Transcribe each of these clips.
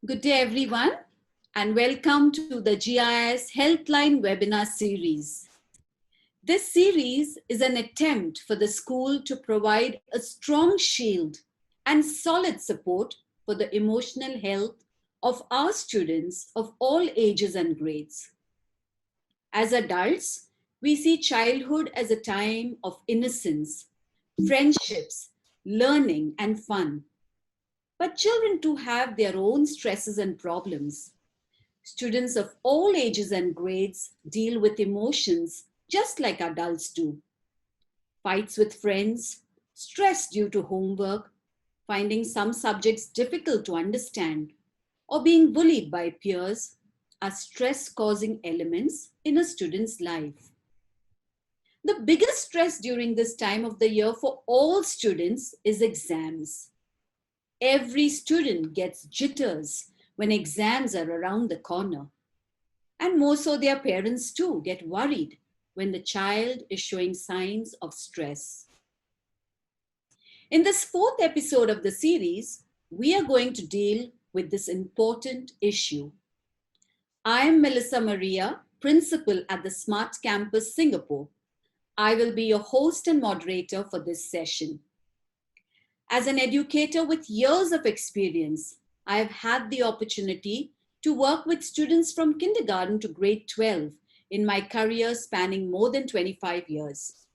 Good day, everyone, and welcome to the GIS Healthline webinar series. This series is an attempt for the school to provide a strong shield and solid support for the emotional health of our students of all ages and grades. As adults, we see childhood as a time of innocence, friendships, learning, and fun. But children too have their own stresses and problems. Students of all ages and grades deal with emotions just like adults do. Fights with friends, stress due to homework, finding some subjects difficult to understand, or being bullied by peers are stress causing elements in a student's life. The biggest stress during this time of the year for all students is exams. Every student gets jitters when exams are around the corner. And more so, their parents too get worried when the child is showing signs of stress. In this fourth episode of the series, we are going to deal with this important issue. I am Melissa Maria, principal at the Smart Campus Singapore. I will be your host and moderator for this session. As an educator with years of experience, I have had the opportunity to work with students from kindergarten to grade 12 in my career spanning more than 25 years.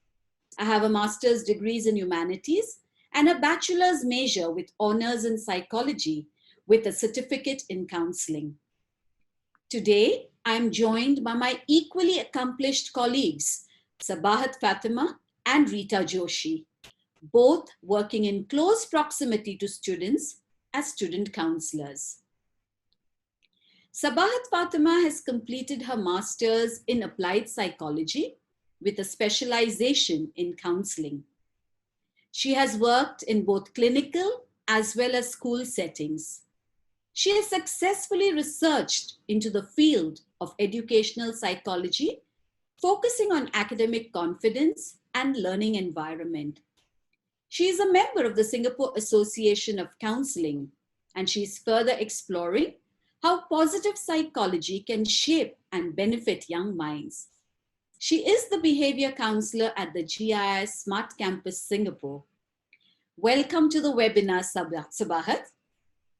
I have a master's degrees in humanities and a bachelor's major with honors in psychology with a certificate in counseling. Today, I am joined by my equally accomplished colleagues, Sabahat Fatima and Rita Joshi, both working in close proximity to students as student counselors. Sabahat Fatima has completed her master's in applied psychology with a specialization in counseling. She has worked in both clinical as well as school settings. She has successfully researched into the field of educational psychology, focusing on academic confidence and learning environment. She is a member of the Singapore Association of Counseling, and she is further exploring how positive psychology can shape and benefit young minds. She is the behavior counselor at the GIS Smart Campus Singapore. Welcome to the webinar, Sabahat.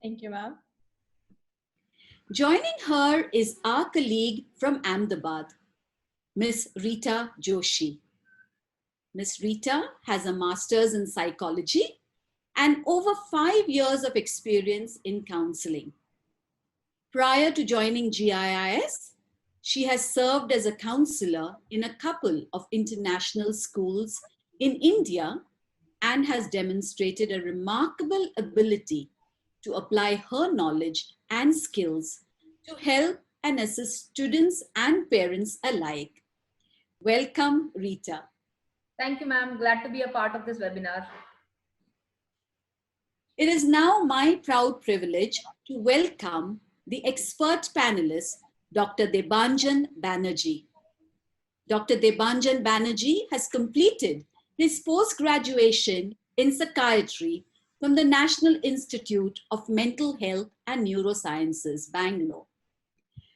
Thank you, ma'am. Joining her is our colleague from Ahmedabad, Ms. Rita Joshi. Ms. Rita has a master's in psychology and over 5 years of experience in counseling. Prior to joining GIS, she has served as a counselor in a couple of international schools in India and has demonstrated a remarkable ability to apply her knowledge and skills to help and assist students and parents alike. Welcome, Rita. Thank you, ma'am. Glad to be a part of this webinar. It is now my proud privilege to welcome the expert panelist, Dr. Debanjan Banerjee. Dr. Debanjan Banerjee has completed his post-graduation in psychiatry from the National Institute of Mental Health and Neurosciences, Bangalore.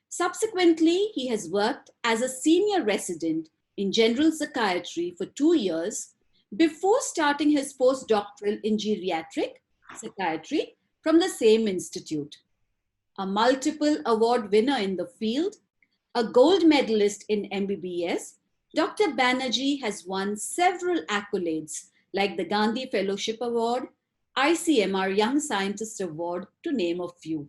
Subsequently, he has worked as a senior resident in general psychiatry for 2 years before starting his postdoctoral in geriatric psychiatry from the same institute. A multiple award winner in the field, a gold medalist in MBBS, Dr. Banerjee has won several accolades like the Gandhi Fellowship Award, ICMR Young Scientist Award, to name a few.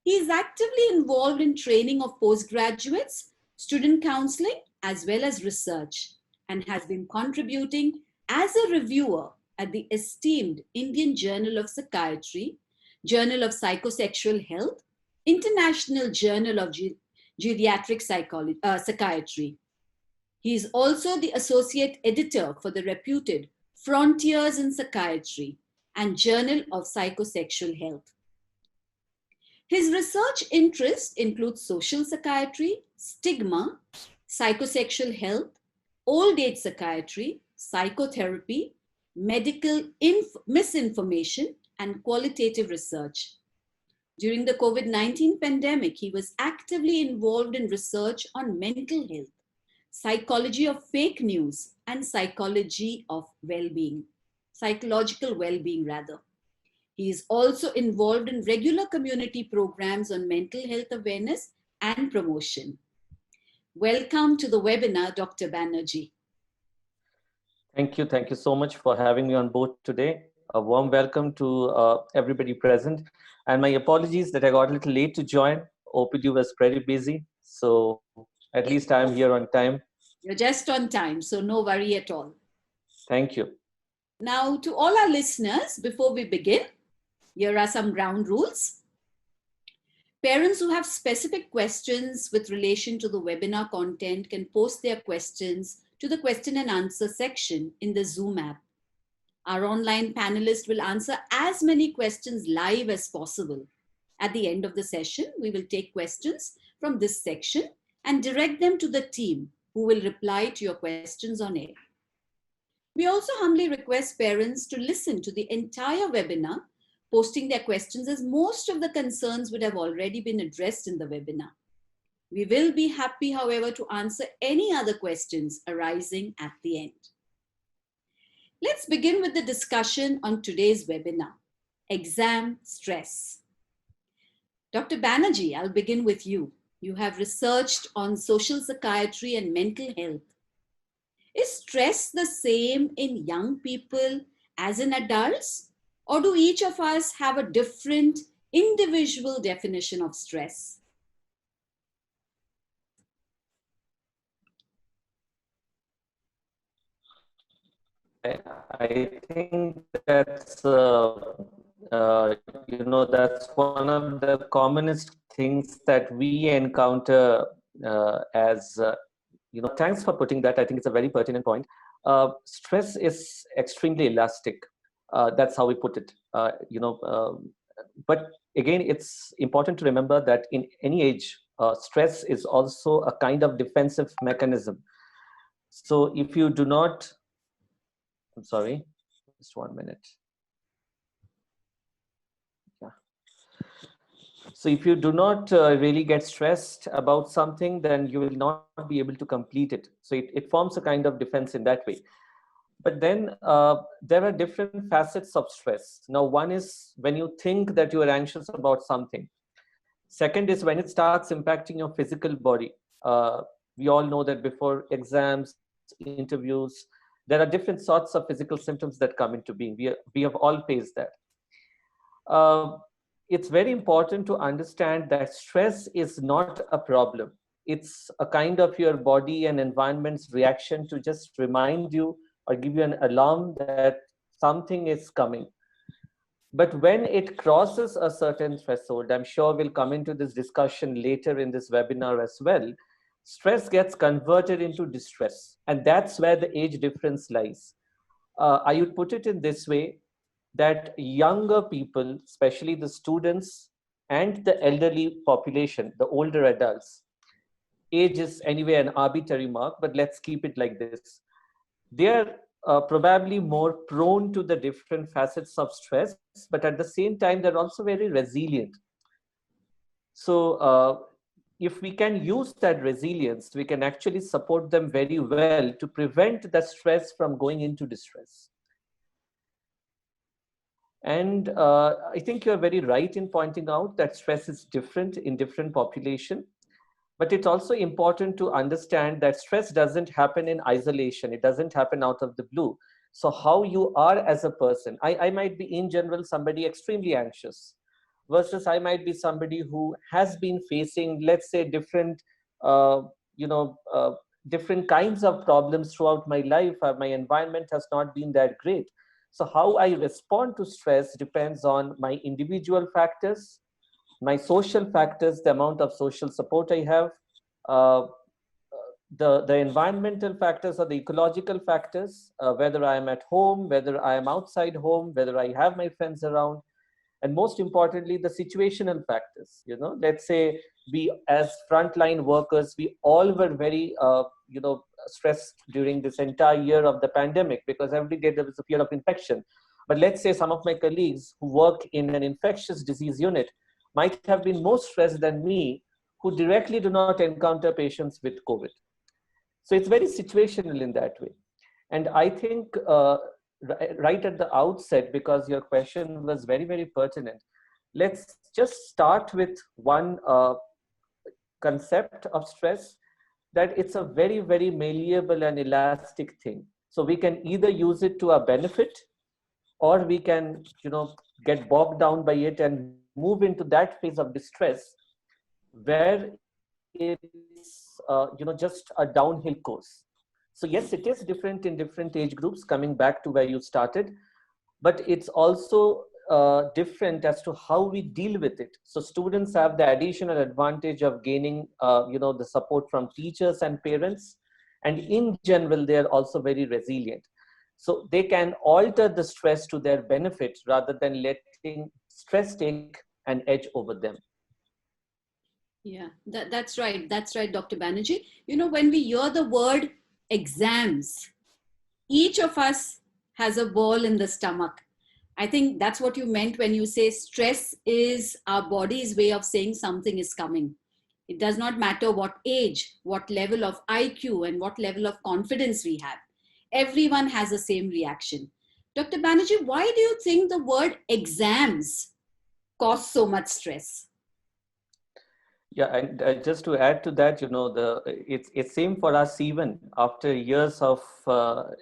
He is actively involved in training of postgraduates, student counseling, as well as research, and has been contributing as a reviewer at the esteemed Indian Journal of Psychiatry, Journal of Psychosexual Health, International Journal of Geriatric Psychiatry. He is also the associate editor for the reputed Frontiers in Psychiatry and Journal of Psychosexual Health. His research interests include social psychiatry, stigma, psychosexual health, old age psychiatry, psychotherapy, medical misinformation, and qualitative research. During the COVID-19 pandemic, he was actively involved in research on mental health, psychology of fake news, and psychology of well-being, psychological well-being rather. He is also involved in regular community programs on mental health awareness and promotion. Welcome to the webinar, Dr. Banerjee. Thank you. Thank you so much for having me on board today. A warm welcome to everybody present. And my apologies that I got a little late to join. OPD was pretty busy. So at least I'm here on time. You're just on time, so no worry at all. Thank you. Now, to all our listeners, before we begin, here are some ground rules. Parents who have specific questions with relation to the webinar content can post their questions to the question and answer section in the Zoom app. Our online panelist will answer as many questions live as possible. At the end of the session, we will take questions from this section and direct them to the team who will reply to your questions on air. We also humbly request parents to listen to the entire webinar, posting their questions, as most of the concerns would have already been addressed in the webinar. We will be happy, however, to answer any other questions arising at the end. Let's begin with the discussion on today's webinar, exam stress. Dr. Banerjee, I'll begin with you. You have researched on social psychiatry and mental health. Is stress the same in young people as in adults? Or do each of us have a different individual definition of stress? I think that's that's one of the commonest things that we encounter thanks for putting that. I think it's a very pertinent point. Stress is extremely elastic. That's how we put it. But again, it's important to remember that in any age, stress is also a kind of defensive mechanism. So if you do not, I'm sorry, just 1 minute. Yeah. So if you do not really get stressed about something, then you will not be able to complete it. So it forms a kind of defense in that way. But then there are different facets of stress. Now, one is when you think that you are anxious about something. Second is when it starts impacting your physical body. We all know that before exams, interviews, there are different sorts of physical symptoms that come into being. We have all faced that. It's very important to understand that stress is not a problem. It's a kind of your body and environment's reaction to just remind you or give you an alarm that something is coming. But when it crosses a certain threshold, I'm sure we'll come into this discussion later in this webinar as well, stress gets converted into distress. And that's where the age difference lies. I would put it in this way, that younger people, especially the students and the elderly population, the older adults, age is anyway an arbitrary mark, but let's keep it like this. They're probably more prone to the different facets of stress, but at the same time, they're also very resilient. So if we can use that resilience, we can actually support them very well to prevent the stress from going into distress. And I think you're very right in pointing out that stress is different in different population. But it's also important to understand that stress doesn't happen in isolation. It doesn't happen out of the blue. So how you are as a person, I might be in general somebody extremely anxious, versus I might be somebody who has been facing, let's say, different kinds of problems throughout my life. My environment has not been that great. So how I respond to stress depends on my individual factors, my social factors, the amount of social support I have, the environmental factors or the ecological factors, whether I am at home, whether I am outside home, whether I have my friends around, and most importantly, the situational factors. Let's say we as frontline workers, we all were very stressed during this entire year of the pandemic, because every day there was a fear of infection. But let's say some of my colleagues who work in an infectious disease unit might have been more stressed than me, who directly do not encounter patients with COVID. So it's very situational in that way. And I think right at the outset, because your question was very, very pertinent, let's just start with one concept of stress, that it's a very, very malleable and elastic thing. So we can either use it to our benefit, or we can, get bogged down by it and move into that phase of distress where it's, just a downhill course. So yes, it is different in different age groups, coming back to where you started, but it's also different as to how we deal with it. So students have the additional advantage of gaining, the support from teachers and parents. And in general, they're also very resilient. So they can alter the stress to their benefit rather than letting stress take an edge over them. Yeah, that's right. That's right, Dr. Banerjee. When we hear the word exams, each of us has a ball in the stomach. I think that's what you meant when you say stress is our body's way of saying something is coming. It does not matter what age, what level of IQ, and what level of confidence we have. Everyone has the same reaction. Dr. Banerjee, why do you think the word exams cause so much stress? Yeah, and just to add to that, it's same for us even after years of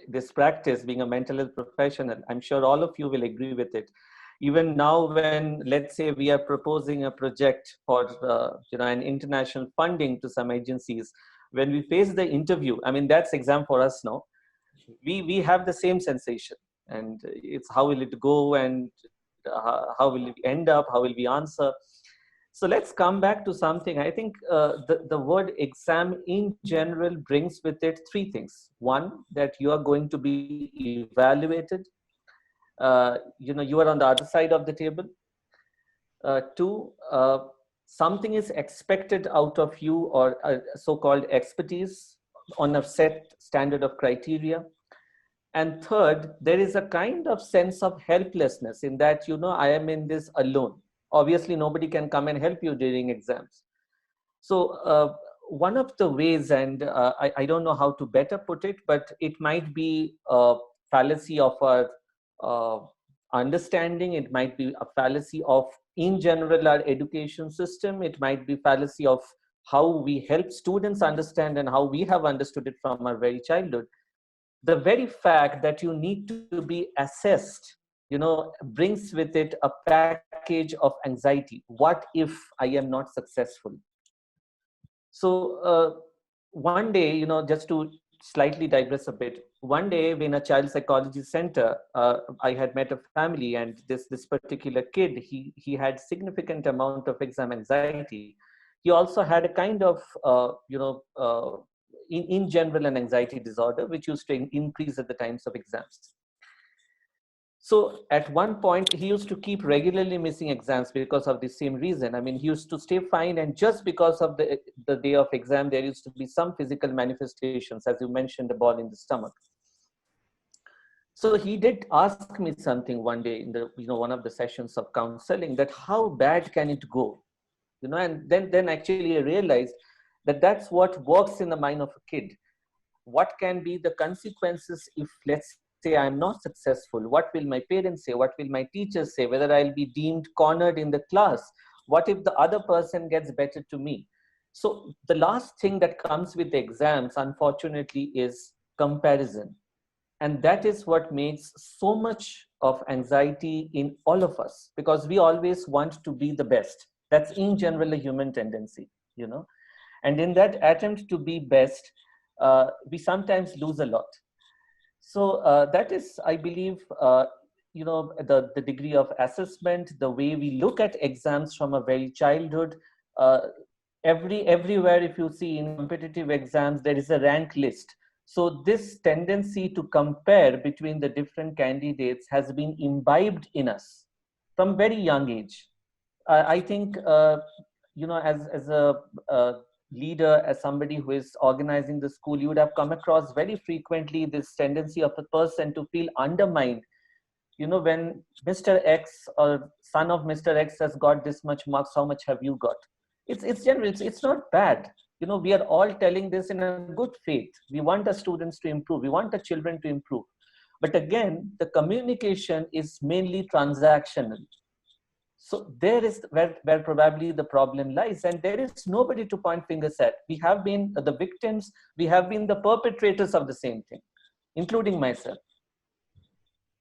this practice, being a mental health professional. I'm sure all of you will agree with it. Even now, when let's say we are proposing a project for an international funding to some agencies, when we face the interview, I mean that's exam for us now. We have the same sensation, and it's how will it go, and how will it end up, how will we answer. So let's come back to something. I think the word exam in general brings with it three things. One, that you are going to be evaluated. You are on the other side of the table. Two, something is expected out of you, or so-called expertise on a set standard of criteria. And third, there is a kind of sense of helplessness in that, I am in this alone. Obviously, nobody can come and help you during exams. So one of the ways, and I don't know how to better put it, but it might be a fallacy of our understanding. It might be a fallacy of, in general, our education system. It might be fallacy of how we help students understand and how we have understood it from our very childhood. The very fact that you need to be assessed, brings with it a package of anxiety. What if I am not successful? So one day, just to slightly digress a bit, one day in a child psychology center, I had met a family, and this particular kid, he had significant amount of exam anxiety. He also had a kind of, in general, an anxiety disorder, which used to increase at the times of exams. So at one point, he used to keep regularly missing exams because of the same reason. I mean, he used to stay fine, and just because of the day of exam, there used to be some physical manifestations, as you mentioned, a ball in the stomach. So he did ask me something one day in the one of the sessions of counseling, that how bad can it go? And then actually I realized that that's what works in the mind of a kid. What can be the consequences if, let's say, I'm not successful? What will my parents say? What will my teachers say? Whether I'll be deemed cornered in the class? What if the other person gets better to me? So the last thing that comes with the exams, unfortunately, is comparison. And that is what makes so much of anxiety in all of us, because we always want to be the best. That's in general a human tendency, And in that attempt to be best, we sometimes lose a lot. So that is, I believe, the degree of assessment, the way we look at exams from a very childhood. Everywhere, if you see in competitive exams, there is a rank list. So this tendency to compare between the different candidates has been imbibed in us from very young age. I think, as a leader, as somebody who is organizing the school, you would have come across very frequently this tendency of a person to feel undermined when Mr. X or son of Mr. X has got this much marks, how much have you got? It's general. It's not bad. We are all telling this in a good faith. We want the students to improve. We want the children to improve. But again, the communication is mainly transactional. So there is where probably the problem lies, and there is nobody to point fingers at. We have been the victims. We have been the perpetrators of the same thing, including myself.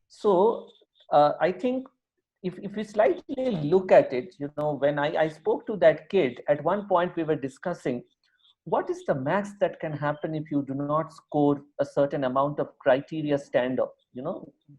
So I think if we slightly look at it, when I spoke to that kid, at one point we were discussing what is the max that can happen if you do not score a certain amount of criteria standard.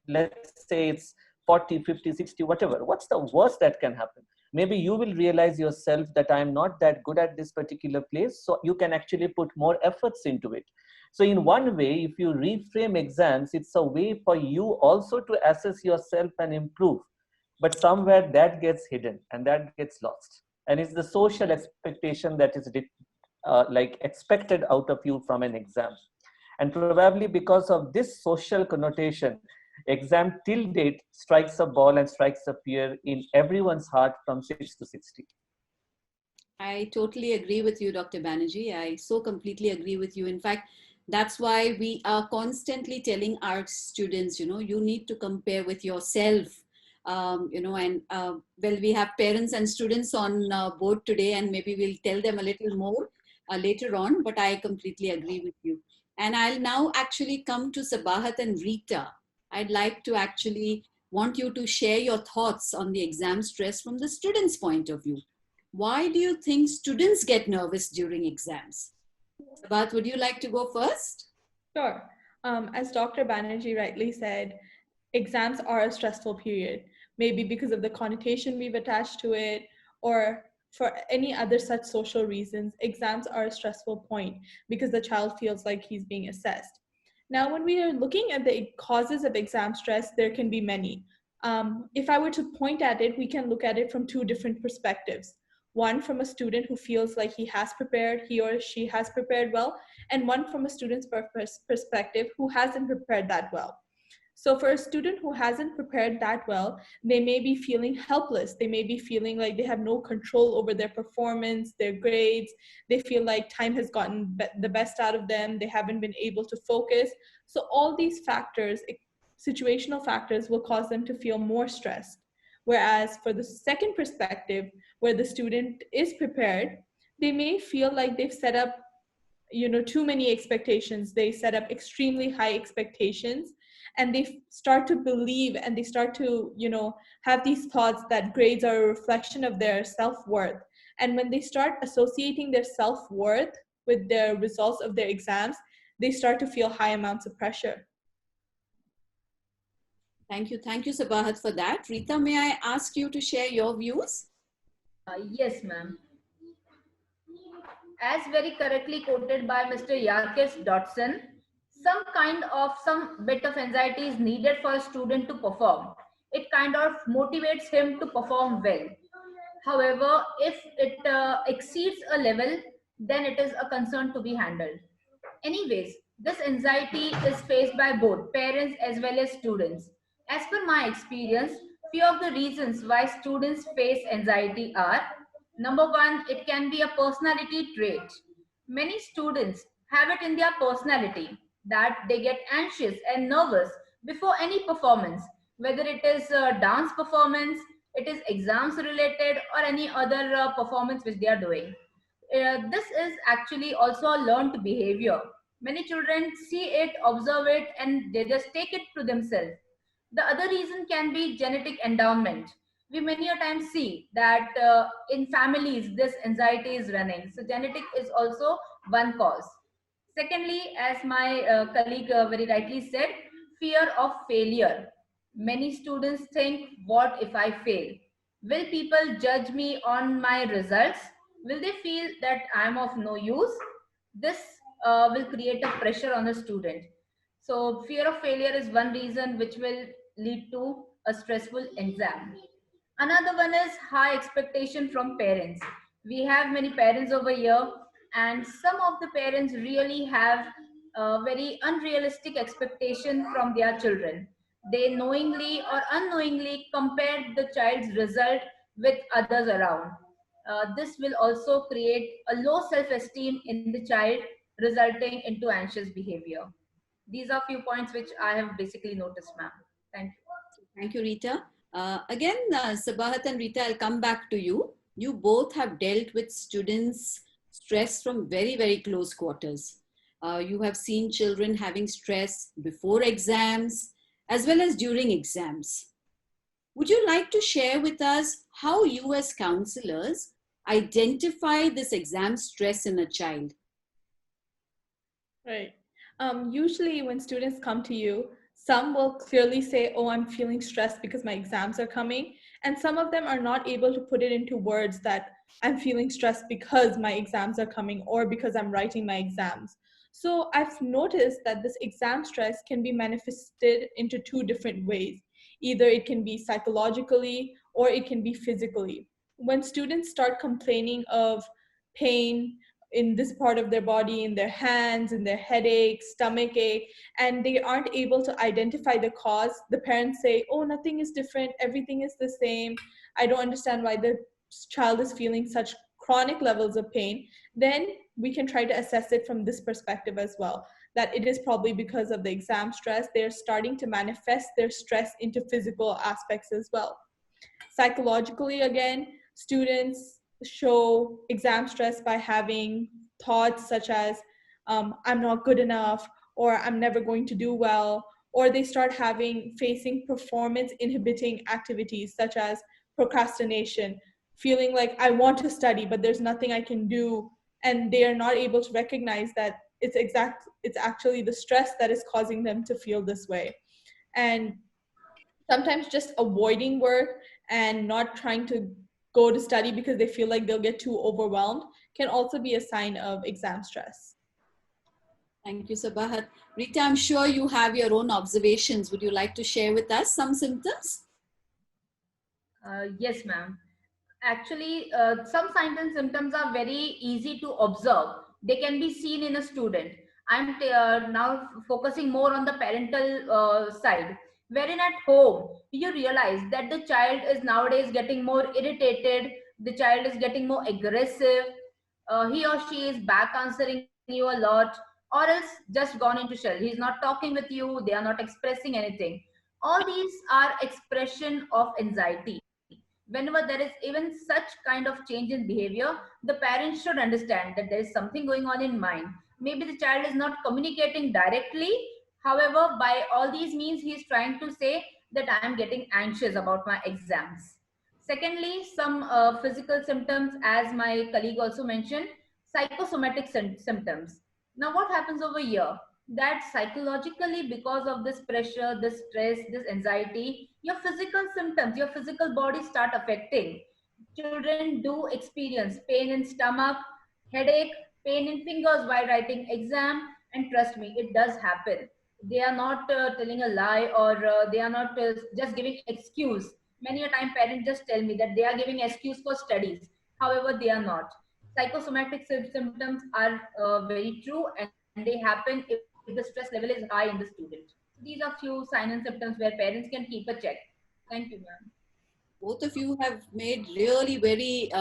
Let's say it's 40, 50, 60, whatever. What's the worst that can happen? Maybe you will realize yourself that I'm not that good at this particular place, so you can actually put more efforts into it. So in one way, if you reframe exams, it's a way for you also to assess yourself and improve. But somewhere that gets hidden and that gets lost. And it's the social expectation that is expected out of you from an exam. And probably because of this social connotation, exam till date strikes a ball and strikes a fear in everyone's heart from 6 to 60. I totally agree with you, Dr. Banerjee. I so completely agree with you. In fact, that's why we are constantly telling our students, you need to compare with yourself. Well, we have parents and students on board today, and maybe we'll tell them a little more later on, but I completely agree with you. And I'll now actually come to Sabahat and Rita. I'd like to actually want you to share your thoughts on the exam stress from the student's point of view. Why do you think students get nervous during exams? Sabahat, would you like to go first? Sure. As Dr. Banerjee rightly said, exams are a stressful period, maybe because of the connotation we've attached to it, or for any other such social reasons. Exams are a stressful point because the child feels like he's being assessed. Now, when we are looking at the causes of exam stress, there can be many. If I were to point at it, we can look at it from two different perspectives. One from a student who feels like he or she has prepared well, and one from a student's perspective who hasn't prepared that well. So for a student who hasn't prepared that well, they may be feeling helpless. They may be feeling like they have no control over their performance, their grades. They feel like time has gotten the best out of them. They haven't been able to focus. So all these factors, situational factors, will cause them to feel more stressed. Whereas for the second perspective, where the student is prepared, they may feel like they've set up too many expectations. They set up extremely high expectations, and they start to believe, and they start to have these thoughts that grades are a reflection of their self-worth. And when they start associating their self-worth with the results of their exams, they start to feel high amounts of pressure. Thank you, Sabahat, for that. Rita, may I ask you to share your views? Yes, ma'am. As very correctly quoted by Mr. Yarkis Dodson, some bit of anxiety is needed for a student to perform. It kind of motivates him to perform well. However, if it exceeds a level, then it is a concern to be handled. Anyways, this anxiety is faced by both parents as well as students. As per my experience, few of the reasons why students face anxiety are: number one, it can be a personality trait. Many students have it in their personality that they get anxious and nervous before any performance, whether it is a dance performance, it is exams related, or any other performance which they are doing. This is actually also a learned behavior. Many children see it, observe it, and they just take it to themselves. The other reason can be genetic endowment. We many a time see that in families this anxiety is running. So genetic is also one cause. Secondly, as my colleague very rightly said, fear of failure. Many students think, what if I fail? Will people judge me on my results? Will they feel that I'm of no use? This will create a pressure on a student. So fear of failure is one reason which will lead to a stressful exam. Another one is high expectation from parents. We have many parents over here, and some of the parents really have a very unrealistic expectation from their children. They knowingly or unknowingly compared the child's result with others around. This will also create a low self-esteem in the child, resulting into anxious behavior. These are few points which I have basically noticed, ma'am. Thank you. Thank you, Rita. Again, Sabahat and Rita, I'll come back to you. You both have dealt with students' stress from very, very close quarters. You have seen children having stress before exams as well as during exams. Would you like to share with us how you as counselors identify this exam stress in a child? Right. Usually when students come to you, some will clearly say, oh, I'm feeling stressed because my exams are coming. And some of them are not able to put it into words that I'm feeling stressed because my exams are coming or because I'm writing my exams. So I've noticed that this exam stress can be manifested into two different ways. Either it can be psychologically or it can be physically. When students start complaining of pain, in this part of their body, in their hands, in their headache, stomach ache, and they aren't able to identify the cause, the parents say, oh, nothing is different, everything is the same. I don't understand why the child is feeling such chronic levels of pain. Then we can try to assess it from this perspective as well, that it is probably because of the exam stress. They're starting to manifest their stress into physical aspects as well. Psychologically, again, students show exam stress by having thoughts such as, I'm not good enough, or I'm never going to do well, or they start facing performance inhibiting activities such as procrastination, feeling like I want to study, but there's nothing I can do. And they are not able to recognize that it's actually the stress that is causing them to feel this way. And sometimes just avoiding work and not trying to go to study because they feel like they'll get too overwhelmed can also be a sign of exam stress. Thank you, Sabahat. Rita, I'm sure you have your own observations. Would you like to share with us some symptoms? Yes, ma'am. Actually, some signs and symptoms are very easy to observe. They can be seen in a student. I'm now focusing more on the parental side, wherein at home you realize that the child is nowadays getting more irritated, the child is getting more aggressive, he or she is back answering you a lot, or else just gone into shell. He's not talking with you, they are not expressing anything. All these are expression of anxiety. Whenever there is even such kind of change in behavior, the parents should understand that there is something going on in mind. Maybe the child is not communicating directly, however by all these means he is trying to say that I am getting anxious about my exams. Secondly, some physical symptoms, as my colleague also mentioned, psychosomatic symptoms. Now what happens over here, that psychologically, because of this pressure, this stress, this anxiety, your physical symptoms, your physical body start affecting. Children do experience pain in stomach, headache, pain in fingers while writing exam, and trust me, it does happen. They are not telling a lie, or they are not just giving excuse. Many a time parents just tell me that they are giving excuse for studies, however they are not. Psychosomatic symptoms are very true, and they happen if the stress level is high in the student. So these are few signs and symptoms where parents can keep a check. Thank you, ma'am. Both of you have made really very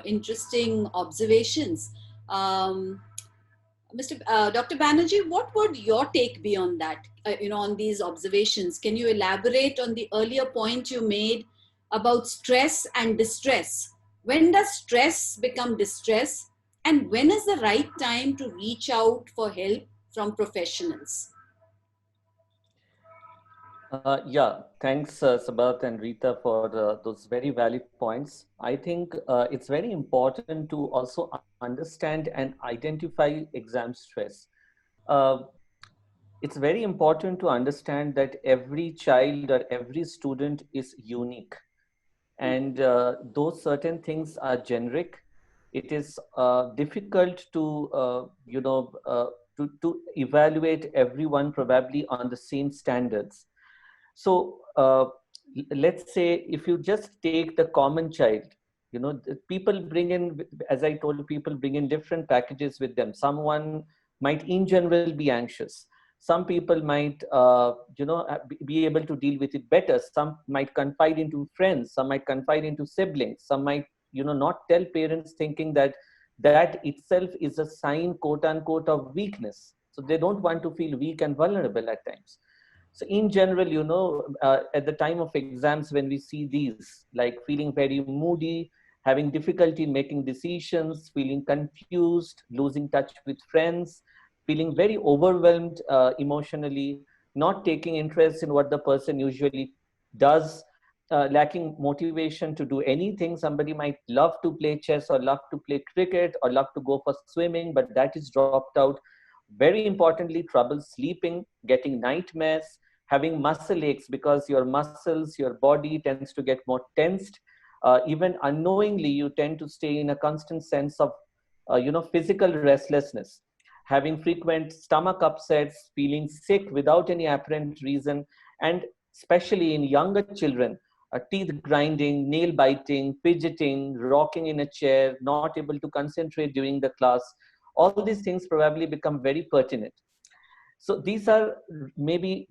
interesting observations. Dr. Banerjee, what would your take be on that? On these observations, can you elaborate on the earlier point you made about stress and distress? When does stress become distress, and when is the right time to reach out for help from professionals? Yeah, thanks, Sabahat and Rita, for those very valid points. I think it's very important to also understand and identify exam stress. Uh, it's very important to understand that every child or every student is unique, and those certain things are generic. It is difficult to to evaluate everyone probably on the same standards. So let's say if you just take the common child, people bring in, as I told you, people bring in different packages with them. Someone might in general be anxious. Some people might be able to deal with it better. Some might confide into friends, some might confide into siblings, some might not tell parents, thinking that that itself is a sign, quote unquote, of weakness. So they don't want to feel weak and vulnerable at times. So in general, at the time of exams, when we see these, like feeling very moody, having difficulty in making decisions, feeling confused, losing touch with friends, feeling very overwhelmed emotionally, not taking interest in what the person usually does, lacking motivation to do anything. Somebody might love to play chess or love to play cricket or love to go for swimming, but that is dropped out. Very importantly, trouble sleeping, getting nightmares, having muscle aches because your muscles, your body tends to get more tensed. Even unknowingly, you tend to stay in a constant sense of, physical restlessness, having frequent stomach upsets, feeling sick without any apparent reason, and especially in younger children, teeth grinding, nail biting, fidgeting, rocking in a chair, not able to concentrate during the class. All these things probably become very pertinent. So these are maybe,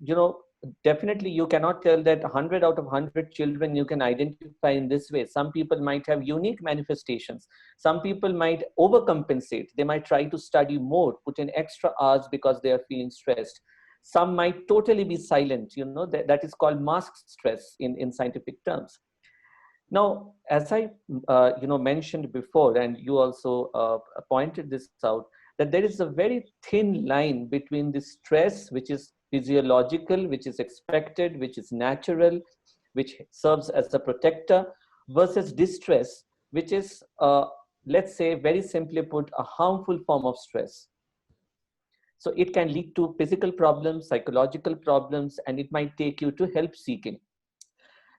definitely you cannot tell that 100 out of 100 children you can identify in this way. Some people might have unique manifestations. Some people might overcompensate. They might try to study more, put in extra hours because they are feeling stressed. Some might totally be silent, that is called mask stress in scientific terms. Now, as I mentioned before, and you also pointed this out, that there is a very thin line between the stress, which is physiological, which is expected, which is natural, which serves as a protector, versus distress, which is, let's say, very simply put, a harmful form of stress. So it can lead to physical problems, psychological problems, and it might take you to help seeking.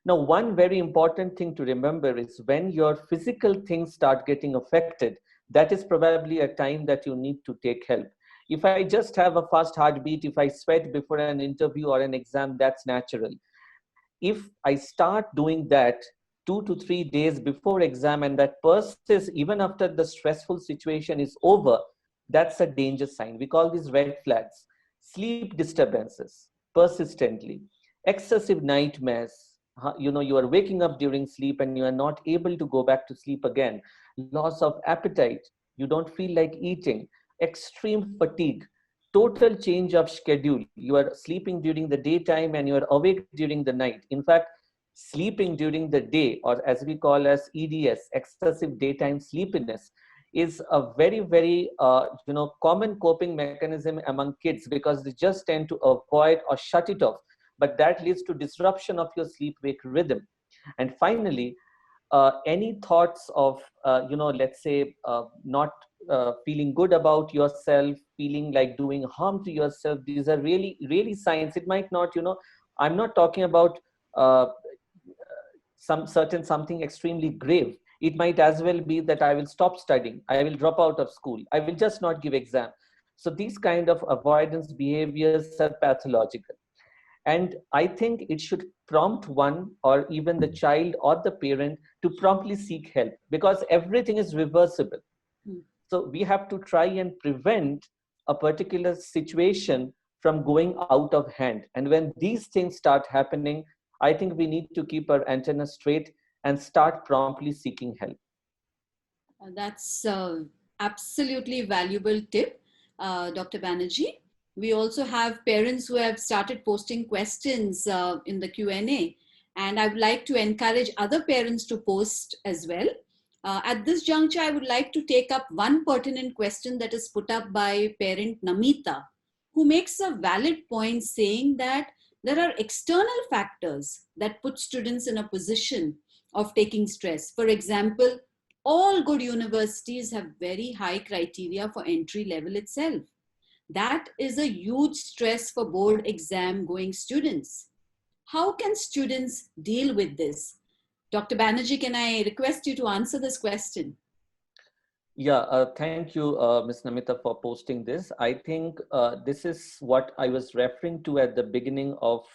Now, one very important thing to remember is when your physical things start getting affected, that is probably a time that you need to take help. If I just have a fast heartbeat, if I sweat before an interview or an exam, that's natural. If I start doing that 2 to 3 days before exam and that persists even after the stressful situation is over, that's a danger sign. We call these red flags. Sleep disturbances persistently, excessive nightmares, you are waking up during sleep and you are not able to go back to sleep again, loss of appetite, you don't feel like eating, extreme fatigue, total change of schedule. You are sleeping during the daytime and you are awake during the night. In fact, sleeping during the day, or as we call as EDS, excessive daytime sleepiness, is a very, very common coping mechanism among kids because they just tend to avoid or shut it off. But that leads to disruption of your sleep-wake rhythm. And finally, any thoughts of, let's say, not feeling good about yourself, feeling like doing harm to yourself, these are really, really signs. It might not, I'm not talking about something extremely grave. It might as well be that I will stop studying, I will drop out of school, I will just not give exam. So these kind of avoidance behaviors are pathological. And I think it should prompt one or even the child or the parent to promptly seek help because everything is reversible. So we have to try and prevent a particular situation from going out of hand. And when these things start happening, I think we need to keep our antenna straight and start promptly seeking help. That's absolutely valuable tip, Dr. Banerjee. We also have parents who have started posting questions in the Q&A, and I would like to encourage other parents to post as well. At this juncture, I would like to take up one pertinent question that is put up by parent Namita, who makes a valid point saying that there are external factors that put students in a position of taking stress. For example, all good universities have very high criteria for entry level itself. That is a huge stress for board exam going students. How can students deal with this? Dr. Banerjee, can I request you to answer this question? Yeah, thank you, Ms. Namita, for posting this. I think this is what I was referring to at the beginning of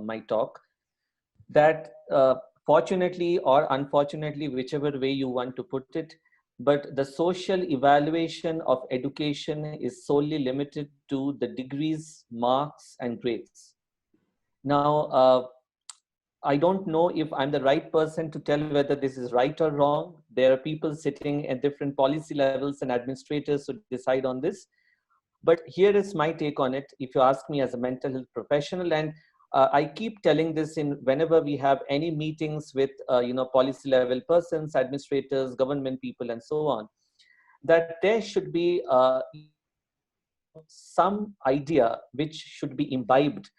my talk, that fortunately or unfortunately, whichever way you want to put it, but the social evaluation of education is solely limited to the degrees, marks, and grades. Now, I don't know if I'm the right person to tell whether this is right or wrong. There are people sitting at different policy levels and administrators who decide on this. But here is my take on it. If you ask me as a mental health professional, and I keep telling this in whenever we have any meetings with policy level persons, administrators, government people, and so on, that there should be some idea which should be imbibed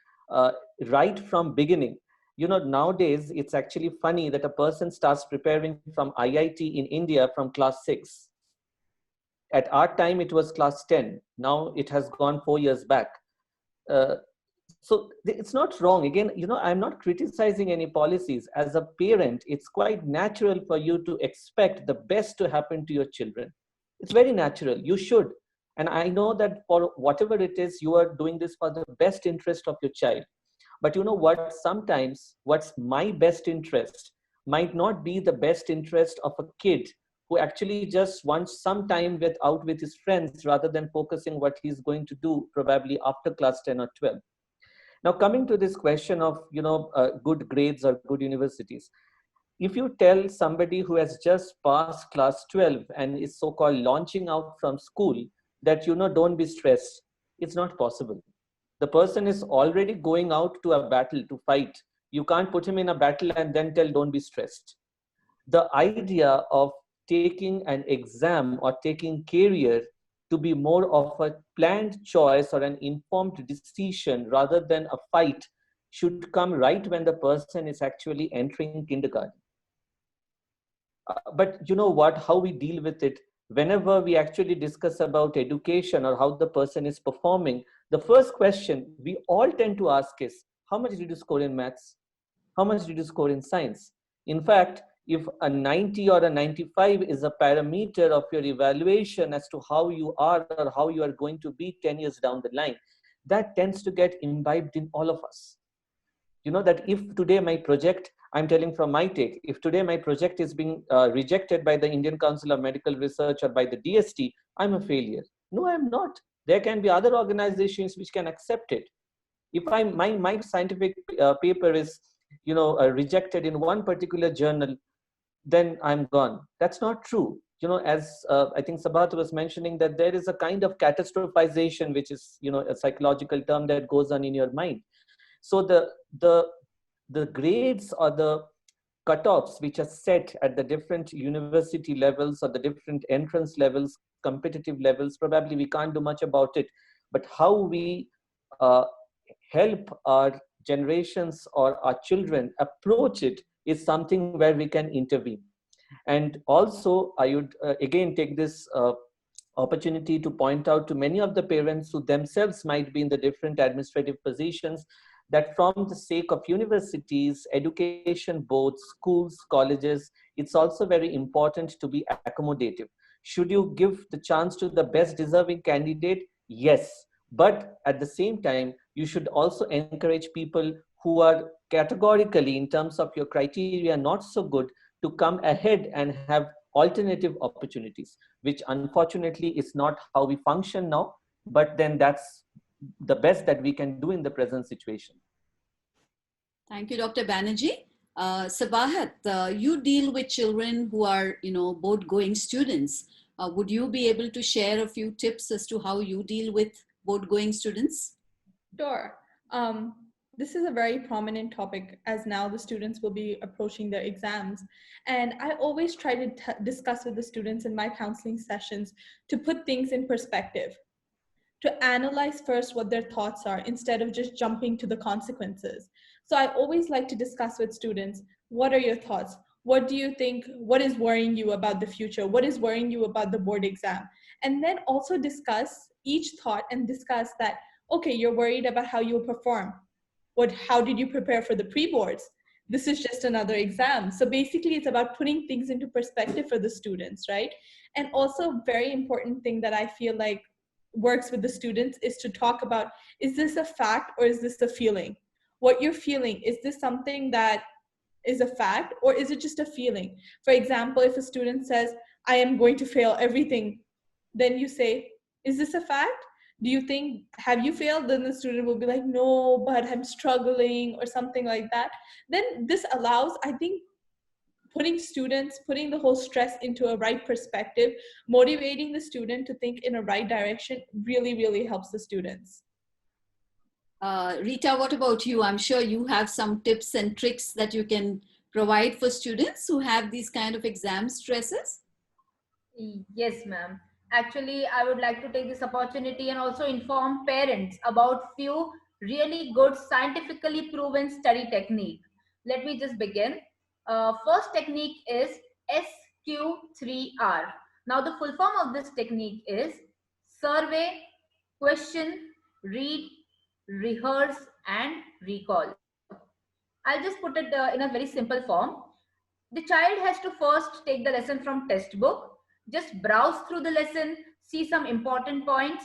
right from beginning. Nowadays it's actually funny that a person starts preparing from IIT in India from class 6. At our time it was class 10. Now it has gone 4 years back. So it's not wrong. Again, I'm not criticizing any policies. As a parent, it's quite natural for you to expect the best to happen to your children. It's very natural. You should. And I know that for whatever it is, you are doing this for the best interest of your child. But you know what? Sometimes what's my best interest might not be the best interest of a kid who actually just wants some time out with his friends rather than focusing what he's going to do probably after class 10 or 12. Now, coming to this question of, good grades or good universities. If you tell somebody who has just passed class 12 and is so-called launching out from school that, don't be stressed, it's not possible. The person is already going out to a battle to fight. You can't put him in a battle and then tell, don't be stressed. The idea of taking an exam or taking career to be more of a planned choice or an informed decision rather than a fight should come right when the person is actually entering kindergarten. But you know what, how we deal with it, whenever we actually discuss about education or how the person is performing, the first question we all tend to ask is, how much did you score in maths? How much did you score in science? In fact, if a 90 or a 95 is a parameter of your evaluation as to how you are or how you are going to be 10 years down the line, that tends to get imbibed in all of us. That if today my project, I'm telling from my take, if today my project is being rejected by the Indian Council of Medical Research or by the DST, I'm a failure. No, I'm not. There can be other organizations which can accept it. If my scientific paper is rejected in one particular journal, then I'm gone. That's not true. As I think Sabhat was mentioning, that there is a kind of catastrophization, which is a psychological term that goes on in your mind. So the grades or the cutoffs which are set at the different university levels or the different entrance levels, competitive levels, probably we can't do much about it. But how we help our generations or our children approach it is something where we can intervene. And also, I would again take this opportunity to point out to many of the parents who themselves might be in the different administrative positions, that from the sake of universities, education boards, schools, colleges, it's also very important to be accommodative. Should you give the chance to the best deserving candidate? Yes. But at the same time, you should also encourage people who are categorically, in terms of your criteria, not so good, to come ahead and have alternative opportunities, which unfortunately is not how we function now. But then that's the best that we can do in the present situation. Thank you, Dr. Banerjee. Sabahat, you deal with children who are, board-going students. Would you be able to share a few tips as to how you deal with board-going students? Sure. This is a very prominent topic, as now the students will be approaching their exams. And I always try to discuss with the students in my counseling sessions to put things in perspective, to analyze first what their thoughts are instead of just jumping to the consequences. So I always like to discuss with students, what are your thoughts? What do you think, what is worrying you about the future? What is worrying you about the board exam? And then also discuss each thought and discuss that, okay, you're worried about how you'll perform. How did you prepare for the pre-boards? This is just another exam. So basically it's about putting things into perspective for the students, right? And also very important thing that I feel like works with the students is to talk about, is this a fact or is this a feeling? What you're feeling, is this something that is a fact, or is it just a feeling? For example, if a student says, I am going to fail everything, then you say, is this a fact? Do you think, have you failed? Then the student will be like, no, but I'm struggling, or something like that. Then this allows, I think, putting the whole stress into a right perspective, motivating the student to think in a right direction really, really helps the students. Rita, what about you? I'm sure you have some tips and tricks that you can provide for students who have these kind of exam stresses. Yes, ma'am. Actually, I would like to take this opportunity and also inform parents about few really good scientifically proven study technique. Let me just begin. First technique is SQ3R. Now, the full form of this technique is survey, question, read, rehearse, and recall. I'll just put it in a very simple form. The child has to first take the lesson from textbook, just browse through the lesson, see some important points,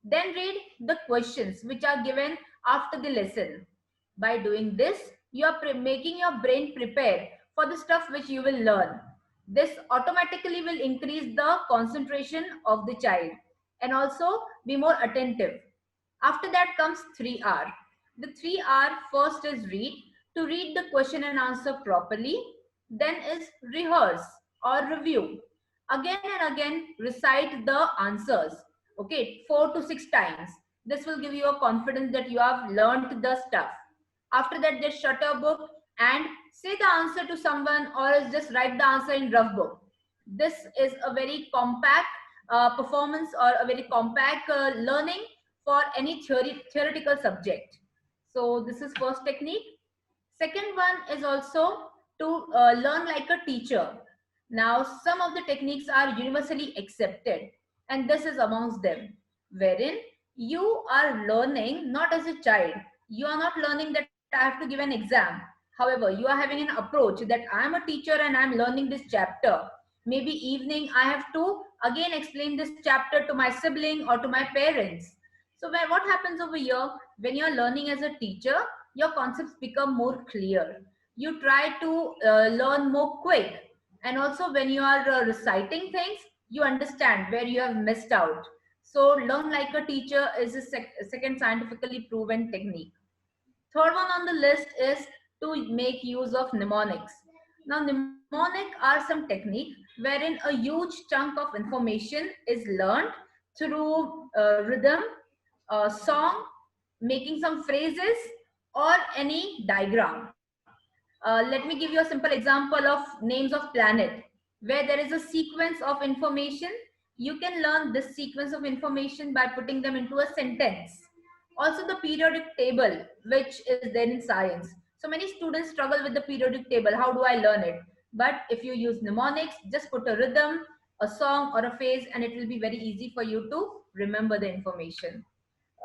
then read the questions which are given after the lesson. By doing this, you are making your brain prepare for the stuff which you will learn. This automatically will increase the concentration of the child and also be more attentive. After that comes 3R. The 3R first is read, to read the question and answer properly, then is rehearse or review. Again and again recite the answers, okay, 4 to 6 times. This will give you a confidence that you have learned the stuff. After that, just shut your book and say the answer to someone, or else just write the answer in rough book. This is a very compact performance, or a very compact learning for any theoretical subject. So this is first technique. Second one is also to learn like a teacher. Now, some of the techniques are universally accepted, and this is amongst them, wherein you are learning not as a child. You are not learning that I have to give an exam. However, you are having an approach that I am a teacher and I am learning this chapter. Maybe evening I have to again explain this chapter to my sibling or to my parents. So what happens over here, when you are learning as a teacher, your concepts become more clear. You try to learn more quick. And also when you are reciting things, you understand where you have missed out. So learn like a teacher is a second scientifically proven technique. Third one on the list is to make use of mnemonics. Now, mnemonic are some technique wherein a huge chunk of information is learned through rhythm, song, making some phrases, or any diagram. Let me give you a simple example of names of planet, where there is a sequence of information. You can learn this sequence of information by putting them into a sentence. Also the periodic table, which is there in science. So many students struggle with the periodic table. How do I learn it? But if you use mnemonics, just put a rhythm, a song, or a phrase, and it will be very easy for you to remember the information.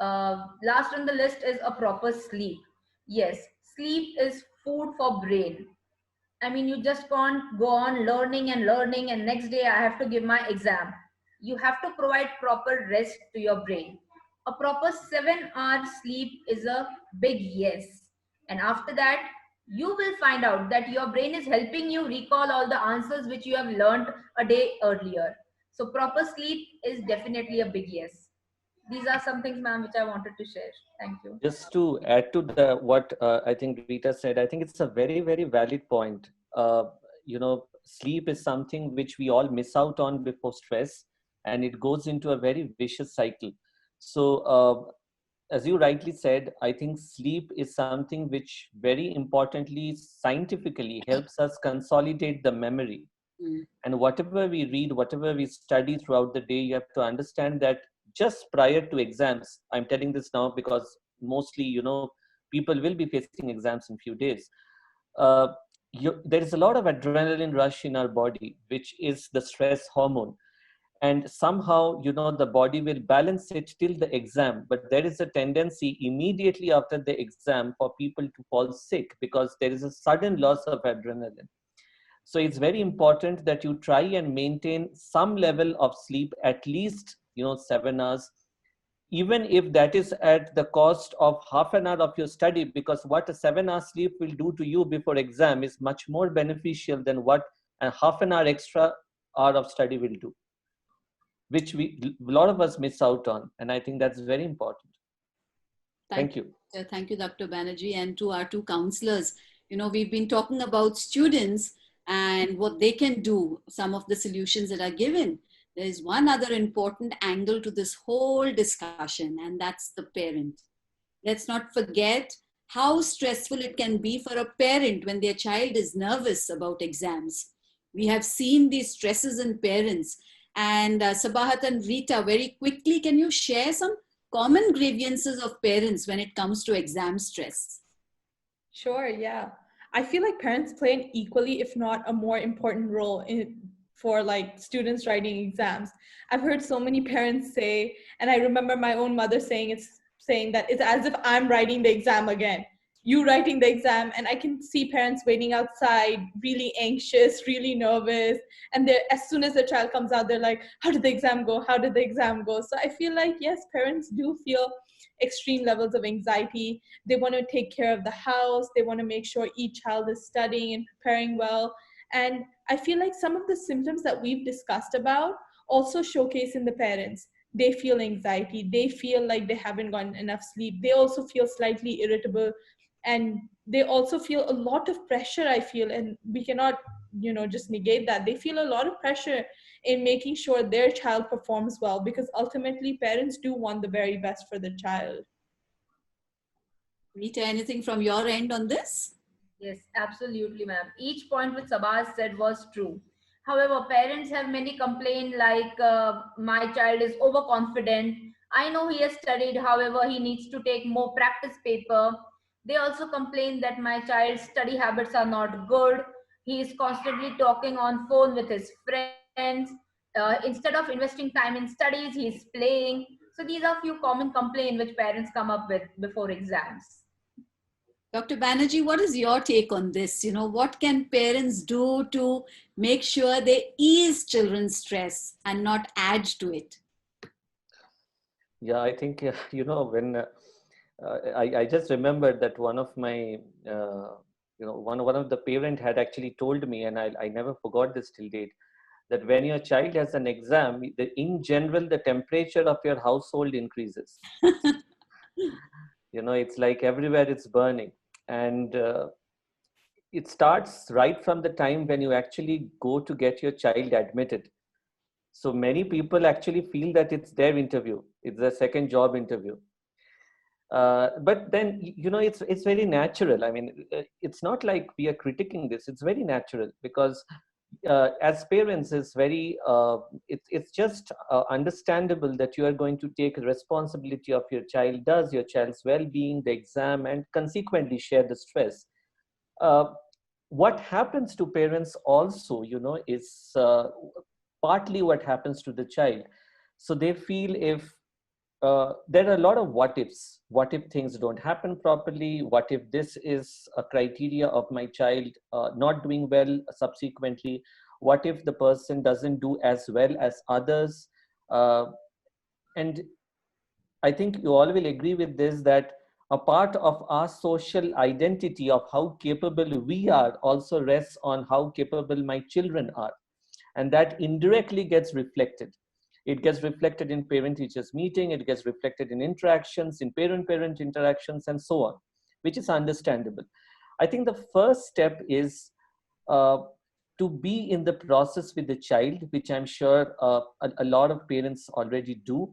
Last on the list is a proper sleep. Yes, sleep is food for brain. I mean, you just can't go on learning and learning and next day I have to give my exam. You have to provide proper rest to your brain. A proper 7 hour sleep is a big yes. And after that, you will find out that your brain is helping you recall all the answers which you have learned a day earlier. So proper sleep is definitely a big yes. These are some things, ma'am, which I wanted to share. Thank you. Just to add to the what I think Rita said, I think it's a very, very valid point. Sleep is something which we all miss out on before stress, and it goes into a very vicious cycle. So as you rightly said, I think sleep is something which very importantly scientifically helps us consolidate the memory. And whatever we read, whatever we study throughout the day, you have to understand that just prior to exams, I'm telling this now because mostly, people will be facing exams in few days. There is a lot of adrenaline rush in our body, which is the stress hormone. And somehow, the body will balance it till the exam. But there is a tendency immediately after the exam for people to fall sick because there is a sudden loss of adrenaline. So it's very important that you try and maintain some level of sleep, at least, 7 hours. even if that is at the cost of half an hour of your study, because what a 7 hour sleep will do to you before exam is much more beneficial than what a half an hour extra hour of study will do, which a lot of us miss out on. And I think that's very important. Thank you. Thank you, Dr. Banerjee, and to our two counselors. We've been talking about students and what they can do, some of the solutions that are given. There is one other important angle to this whole discussion, and that's the parent. Let's not forget how stressful it can be for a parent when their child is nervous about exams. We have seen these stresses in parents. And Sabahat and Rita, very quickly, can you share some common grievances of parents when it comes to exam stress? Sure, yeah. I feel like parents play an equally, if not a more important role for like students writing exams. I've heard so many parents say, and I remember my own mother saying that it's as if I'm writing the exam again. You writing the exam, and I can see parents waiting outside, really anxious, really nervous. And as soon as the child comes out, they're like, how did the exam go? How did the exam go? So I feel like, yes, parents do feel extreme levels of anxiety. They want to take care of the house. They want to make sure each child is studying and preparing well. And I feel like some of the symptoms that we've discussed about also showcase in the parents. They feel anxiety. They feel like they haven't gotten enough sleep. They also feel slightly irritable. And they also feel a lot of pressure, I feel, and we cannot, just negate that. They feel a lot of pressure in making sure their child performs well, because ultimately parents do want the very best for the child. Rita, anything from your end on this? Yes, absolutely, ma'am. Each point which Sabah said was true. However, parents have many complained like, my child is overconfident. I know he has studied, however, he needs to take more practice paper. They also complain that my child's study habits are not good. He is constantly talking on phone with his friends. Instead of investing time in studies, he is playing. So these are few common complaints which parents come up with before exams. Dr. Banerjee, what is your take on this? What can parents do to make sure they ease children's stress and not add to it? Yeah, I think, when I just remembered that one of my, one of the parent had actually told me, and I never forgot this till date, that when your child has an exam, in general, the temperature of your household increases. It's like everywhere it's burning. And it starts right from the time when you actually go to get your child admitted. So many people actually feel that it's their interview. It's their second job interview. But then, it's very natural. I mean, it's not like we are critiquing this. It's very natural because as parents, it's just understandable that you are going to take responsibility of your child's well-being, the exam, and consequently share the stress. What happens to parents also, is partly what happens to the child. So they feel if there are a lot of what ifs. What if things don't happen properly? What if this is a criteria of my child not doing well subsequently? What if the person doesn't do as well as others? And I think you all will agree with this, that a part of our social identity of how capable we are also rests on how capable my children are. And that indirectly gets reflected. It gets reflected in parent-teachers meeting, it gets reflected in interactions, in parent-parent interactions, and so on, which is understandable. I think the first step is to be in the process with the child, which I'm sure a lot of parents already do.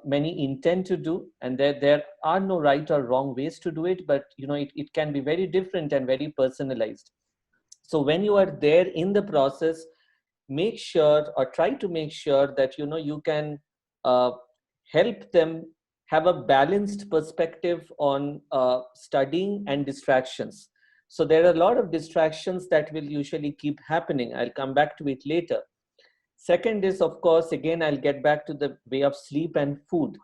Many intend to do, and there are no right or wrong ways to do it, but it can be very different and very personalized. So when you are there in the process, make sure or try to make sure that you can help them have a balanced perspective on studying and distractions. So there are a lot of distractions that will usually keep happening. I'll come back to it later. Second is, of course, again, I'll get back to the way of sleep and food.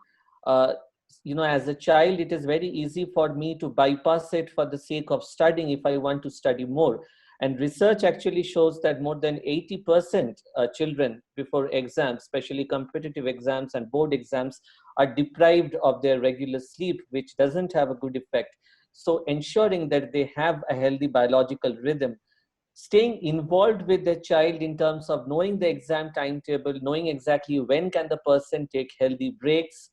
As a child, it is very easy for me to bypass it for the sake of studying if I want to study more. And research actually shows that more than 80% children before exams, especially competitive exams and board exams, are deprived of their regular sleep, which doesn't have a good effect. So ensuring that they have a healthy biological rhythm, staying involved with the child in terms of knowing the exam timetable, knowing exactly when can the person take healthy breaks,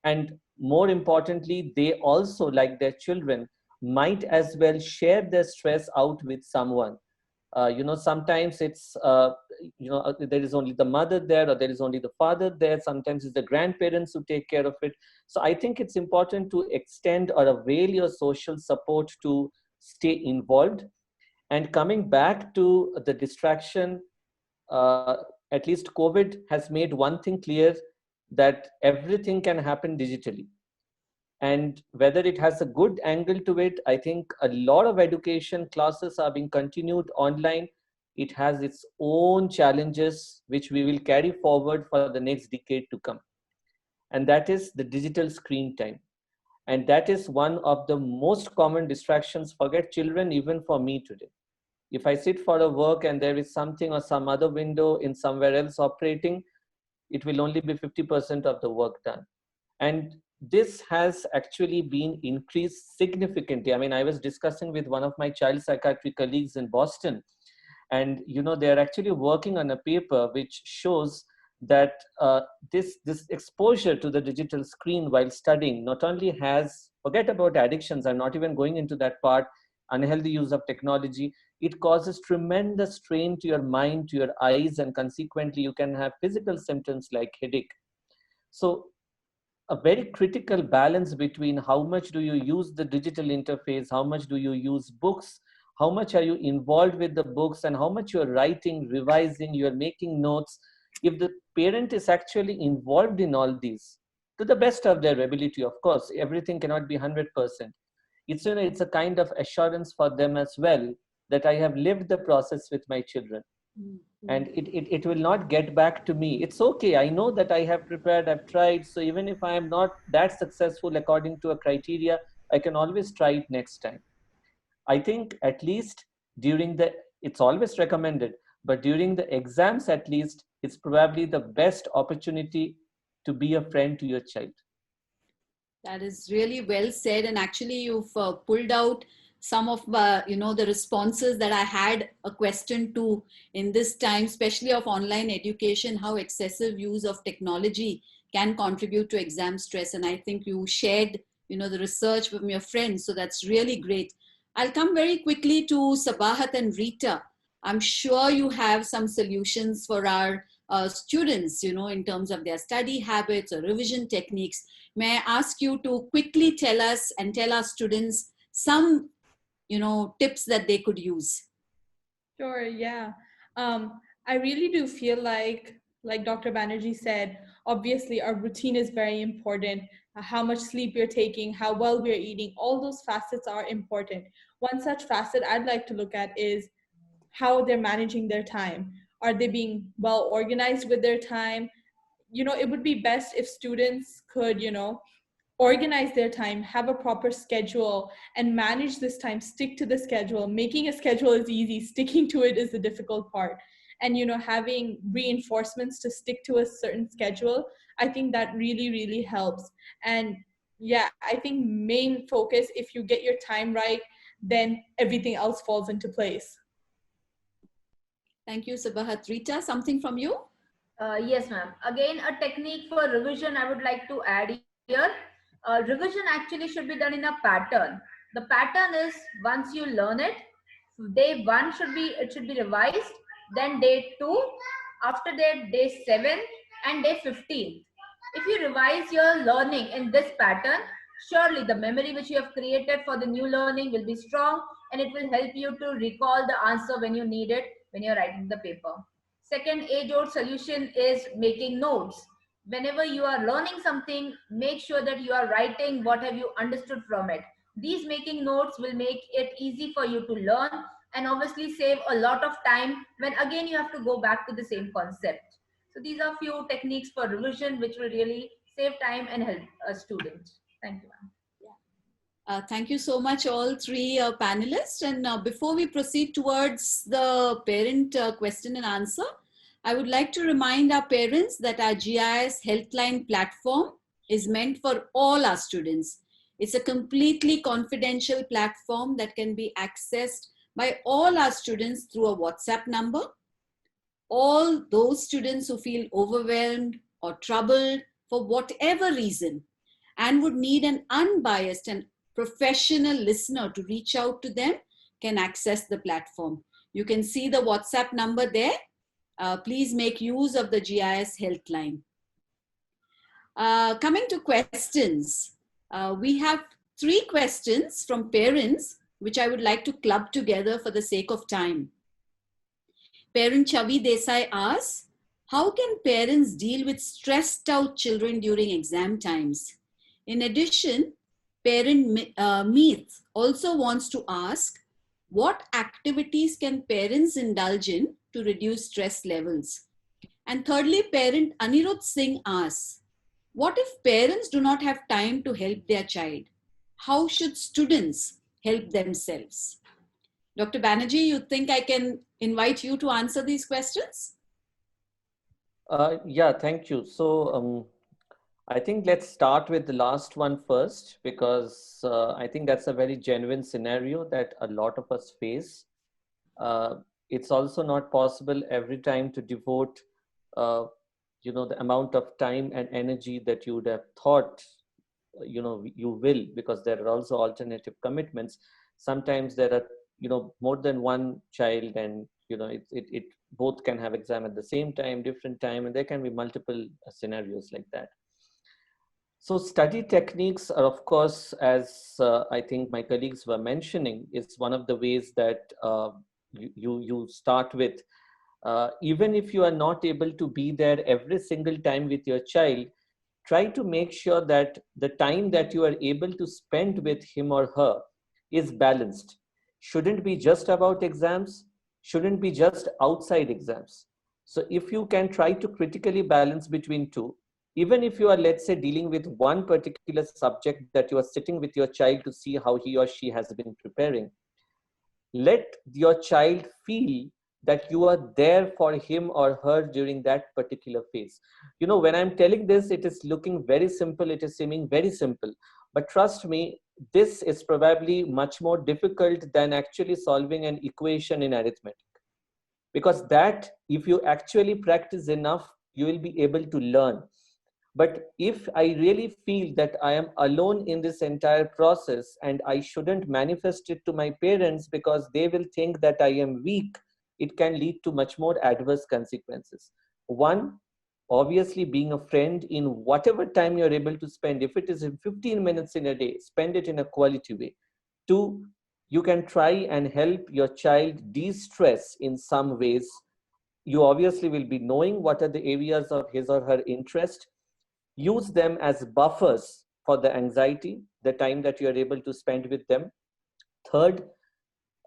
and more importantly, they also, like their children, might as well share their stress out with someone. Sometimes it's there is only the mother there, or there is only the father there. Sometimes it's the grandparents who take care of it. So I think it's important to extend or avail your social support to stay involved. And coming back to the distraction, uh, at least COVID has made one thing clear, that everything can happen digitally. And whether it has a good angle to it, I think a lot of education classes are being continued online. It has its own challenges, which we will carry forward for the next decade to come. And that is the digital screen time. And that is one of the most common distractions, forget children, even for me today. If I sit for a work and there is something or some other window in somewhere else operating, it will only be 50% of the work done. And this has actually been increased significantly. I mean, I was discussing with one of my child psychiatry colleagues in Boston, and they're actually working on a paper which shows that this exposure to the digital screen while studying not only has, forget about addictions, I'm not even going into that part, unhealthy use of technology, it causes tremendous strain to your mind, to your eyes, and consequently you can have physical symptoms like headache. So a very critical balance between how much do you use the digital interface, how much do you use books, how much are you involved with the books, and how much you're writing, revising, you're making notes. If the parent is actually involved in all these, to the best of their ability, of course, everything cannot be 100%. It's a kind of assurance for them as well, that I have lived the process with my children. And it will not get back to me. It's okay. I know that I have prepared, I've tried. So even if I am not that successful according to a criteria, I can always try it next time. I think at least it's always recommended, but during the exams at least, it's probably the best opportunity to be a friend to your child. That is really well said. And actually, you've pulled out some of the responses that I had a question to in this time, especially of online education, how excessive use of technology can contribute to exam stress. And I think you shared the research from your friends, so that's really great. I'll come very quickly to Sabahat and Rita. I'm sure you have some solutions for our students, in terms of their study habits or revision techniques. May I ask you to quickly tell us and tell our students some tips that they could use? Sure, yeah. I really do feel like Dr. Banerjee said, obviously our routine is very important. How much sleep you're taking, how well we're eating, all those facets are important. One such facet I'd like to look at is how they're managing their time. Are they being well organized with their time? It would be best if students could, organize their time, have a proper schedule, and manage this time, stick to the schedule. Making a schedule is easy, sticking to it is the difficult part. And having reinforcements to stick to a certain schedule, I think that really, really helps. And yeah, I think main focus, if you get your time right, then everything else falls into place. Thank you, Sabahat. Rita, something from you? Yes, ma'am. Again, a technique for revision I would like to add here. Revision actually should be done in a pattern. The pattern is, once you learn it, day 1 it should be revised, then day 2, after that day 7, and day 15. If you revise your learning in this pattern, surely the memory which you have created for the new learning will be strong, and it will help you to recall the answer when you need it, when you're writing the paper. Second age-old solution is making notes. Whenever you are learning something, make sure that you are writing what have you understood from it. These making notes will make it easy for you to learn, and obviously save a lot of time when again you have to go back to the same concept. So these are few techniques for revision which will really save time and help a student. Thank you, ma'am. Thank you so much, all three panelists. And before we proceed towards the parent question and answer, I would like to remind our parents that our GIS Healthline platform is meant for all our students. It's a completely confidential platform that can be accessed by all our students through a WhatsApp number. All those students who feel overwhelmed or troubled for whatever reason and would need an unbiased and professional listener to reach out to them can access the platform. You can see the WhatsApp number there. Please make use of the GIS Healthline. Coming to questions, we have 3 questions from parents, which I would like to club together for the sake of time. Parent Chavi Desai asks, how can parents deal with stressed out children during exam times? In addition, parent Meet also wants to ask, what activities can parents indulge in to reduce stress levels? And thirdly, parent Anirudh Singh asks, what if parents do not have time to help their child? How should students help themselves? Dr. Banerjee, you think I can invite you to answer these questions? Yeah, thank you. So I think let's start with the last one first, because I think that's a very genuine scenario that a lot of us face. It's also not possible every time to devote the amount of time and energy that you would have thought you will, because there are also alternative commitments. Sometimes there are more than one child, and it both can have exam at the same time, different time, and there can be multiple scenarios like that. So study techniques are, of course, as I think my colleagues were mentioning, is one of the ways that you start with. Even if you are not able to be there every single time with your child, try to make sure that the time that you are able to spend with him or her is balanced. Shouldn't be just about exams, shouldn't be just outside exams. So if you can try to critically balance between two, even if you are, let's say, dealing with one particular subject that you are sitting with your child to see how he or she has been preparing, let your child feel that you are there for him or her during that particular phase. When I'm telling this, it is looking very simple, it is seeming very simple, but trust me, this is probably much more difficult than actually solving an equation in arithmetic. Because that, if you actually practice enough, you will be able to learn. But if I really feel that I am alone in this entire process and I shouldn't manifest it to my parents because they will think that I am weak, it can lead to much more adverse consequences. One, obviously being a friend in whatever time you're able to spend. If it is in 15 minutes in a day, spend it in a quality way. Two, you can try and help your child de-stress in some ways. You obviously will be knowing what are the areas of his or her interest. Use them as buffers for the anxiety, the time that you are able to spend with them. Third,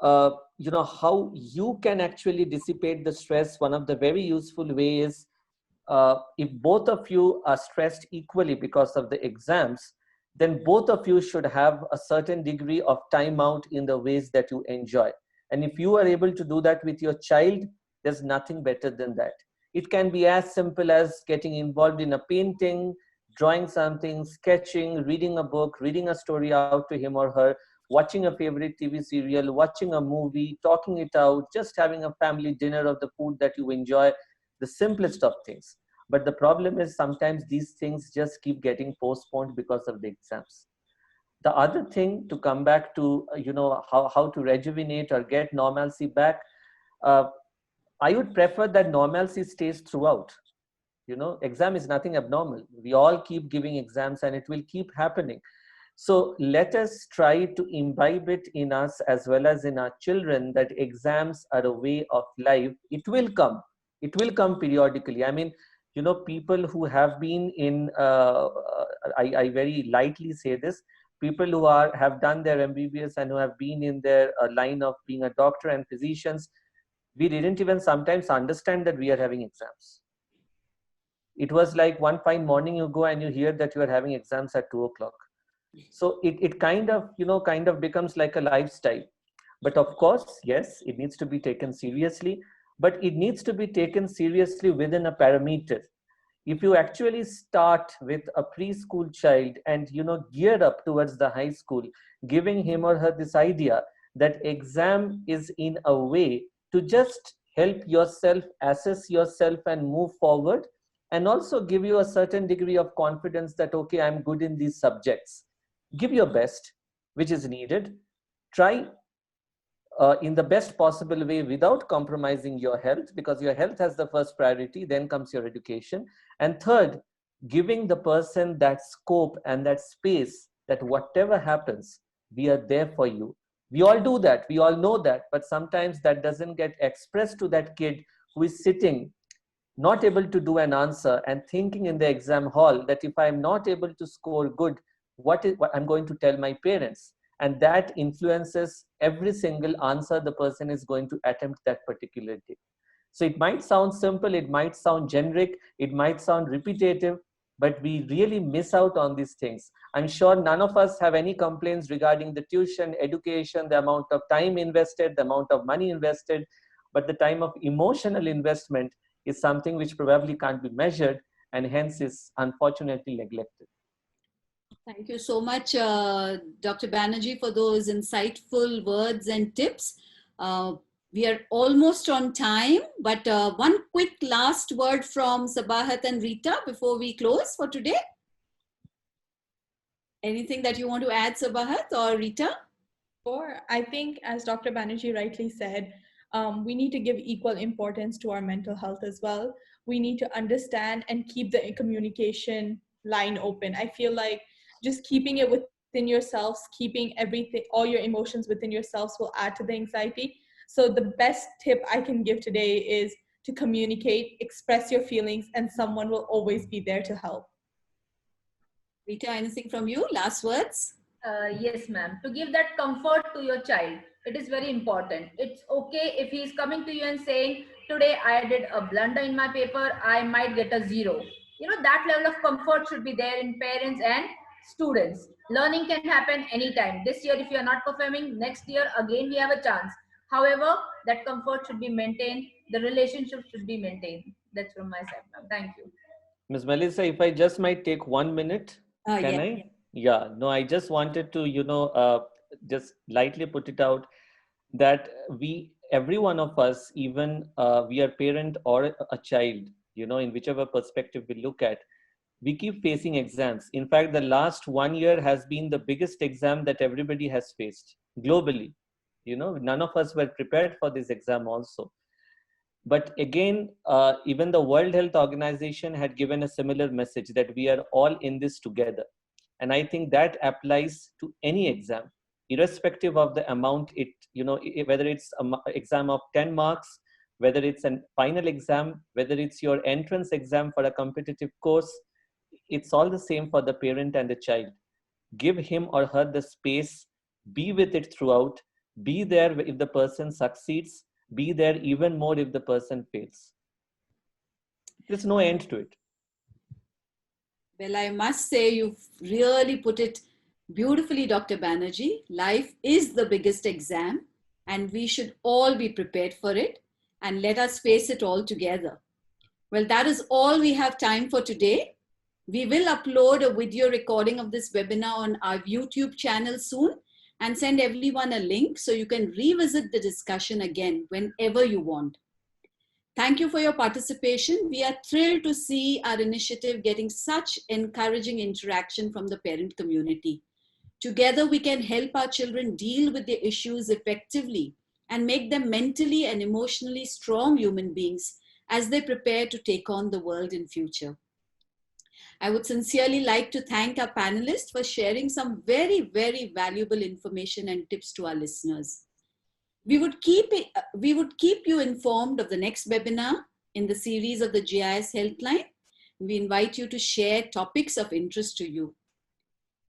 how you can actually dissipate the stress. One of the very useful ways, if both of you are stressed equally because of the exams, then both of you should have a certain degree of time out in the ways that you enjoy. And if you are able to do that with your child, there's nothing better than that. It can be as simple as getting involved in a painting, drawing something, sketching, reading a book, reading a story out to him or her, watching a favorite TV serial, watching a movie, talking it out, just having a family dinner of the food that you enjoy, the simplest of things. But the problem is sometimes these things just keep getting postponed because of the exams. The other thing, to come back to, how to rejuvenate or get normalcy back, I would prefer that normalcy stays throughout. Exam is nothing abnormal. We all keep giving exams and it will keep happening. So let us try to imbibe it in us as well as in our children that exams are a way of life. It will come. It will come periodically. I mean, people who have been in, I very lightly say this, people who have done their MBBS and who have been in their line of being a doctor and physicians, we didn't even sometimes understand that we are having exams. It was like one fine morning you go and you hear that you are having exams at 2 o'clock. So it kind of becomes like a lifestyle. But of course, yes, it needs to be taken seriously, but it needs to be taken seriously within a parameter. If you actually start with a preschool child and gear up towards the high school, giving him or her this idea that exam is in a way to just help yourself assess yourself and move forward, and also give you a certain degree of confidence that, okay, I'm good in these subjects. Give your best, which is needed. Try in the best possible way without compromising your health, because your health has the first priority, then comes your education. And third, giving the person that scope and that space that whatever happens, we are there for you. We all do that, we all know that, but sometimes that doesn't get expressed to that kid who is sitting not able to do an answer and thinking in the exam hall that if I'm not able to score good, what I'm going to tell my parents. And that influences every single answer the person is going to attempt that particular day. So it might sound simple, it might sound generic, it might sound repetitive, but we really miss out on these things. I'm sure none of us have any complaints regarding the tuition, education, the amount of time invested, the amount of money invested, but the time of emotional investment is something which probably can't be measured and hence is unfortunately neglected. Thank you so much, Dr. Banerjee, for those insightful words and tips. We are almost on time, but one quick last word from Sabahat and Rita before we close for today. Anything that you want to add, Sabahat or Rita? Sure. I think, as Dr. Banerjee rightly said, we need to give equal importance to our mental health as well. We need to understand and keep the communication line open. I feel like just keeping it within yourselves, keeping everything, all your emotions within yourselves will add to the anxiety. So the best tip I can give today is to communicate, express your feelings, and someone will always be there to help. Rita, anything from you? Last words? Yes, ma'am. To give that comfort to your child, it is very important. It's okay if he is coming to you and saying, today I did a blunder in my paper, I might get a 0. That level of comfort should be there in parents and students. Learning can happen anytime. This year, if you are not performing, next year, again, we have a chance. However, that comfort should be maintained. The relationship should be maintained. That's from my side, ma'am. Thank you. Ms. Melissa, if I just might take 1 minute, can Yeah. I? Yeah, no, I just wanted to, just lightly put it out that every one of us, even we are parent or a child, in whichever perspective we look at, we keep facing exams. In fact, the last 1 year has been the biggest exam that everybody has faced globally. None of us were prepared for this exam also. But again, even the World Health Organization had given a similar message that we are all in this together. And I think that applies to any exam, irrespective of the amount whether it's an exam of 10 marks, whether it's a final exam, whether it's your entrance exam for a competitive course, it's all the same for the parent and the child. Give him or her the space, be with it throughout, be there if the person succeeds, be there even more if the person fails. There's no end to it. Well, I must say you've really put it beautifully, Dr. Banerjee. Life is the biggest exam and we should all be prepared for it, and let us face it all together. Well, that is all we have time for today. We will upload a video recording of this webinar on our YouTube channel soon and send everyone a link so you can revisit the discussion again whenever you want. Thank you for your participation. We are thrilled to see our initiative getting such encouraging interaction from the parent community. Together, we can help our children deal with their issues effectively and make them mentally and emotionally strong human beings as they prepare to take on the world in future. I would sincerely like to thank our panelists for sharing some very, very valuable information and tips to our listeners. We would keep you informed of the next webinar in the series of the GIS Healthline. We invite you to share topics of interest to you.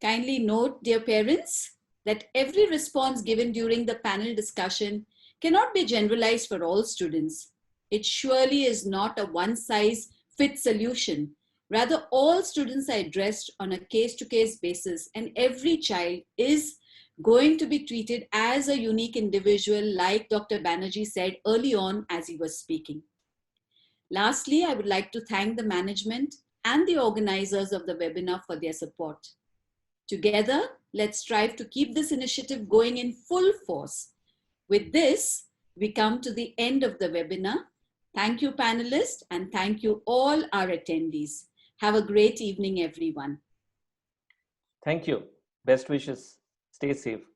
Kindly note, dear parents, that every response given during the panel discussion cannot be generalized for all students. It surely is not a one-size-fits solution. Rather, all students are addressed on a case-to-case basis, and every child is going to be treated as a unique individual, like Dr. Banerjee said early on as he was speaking. Lastly, I would like to thank the management and the organizers of the webinar for their support. Together, let's strive to keep this initiative going in full force. With this, we come to the end of the webinar. Thank you, panelists, and thank you all our attendees. Have a great evening, everyone. Thank you. Best wishes. Stay safe.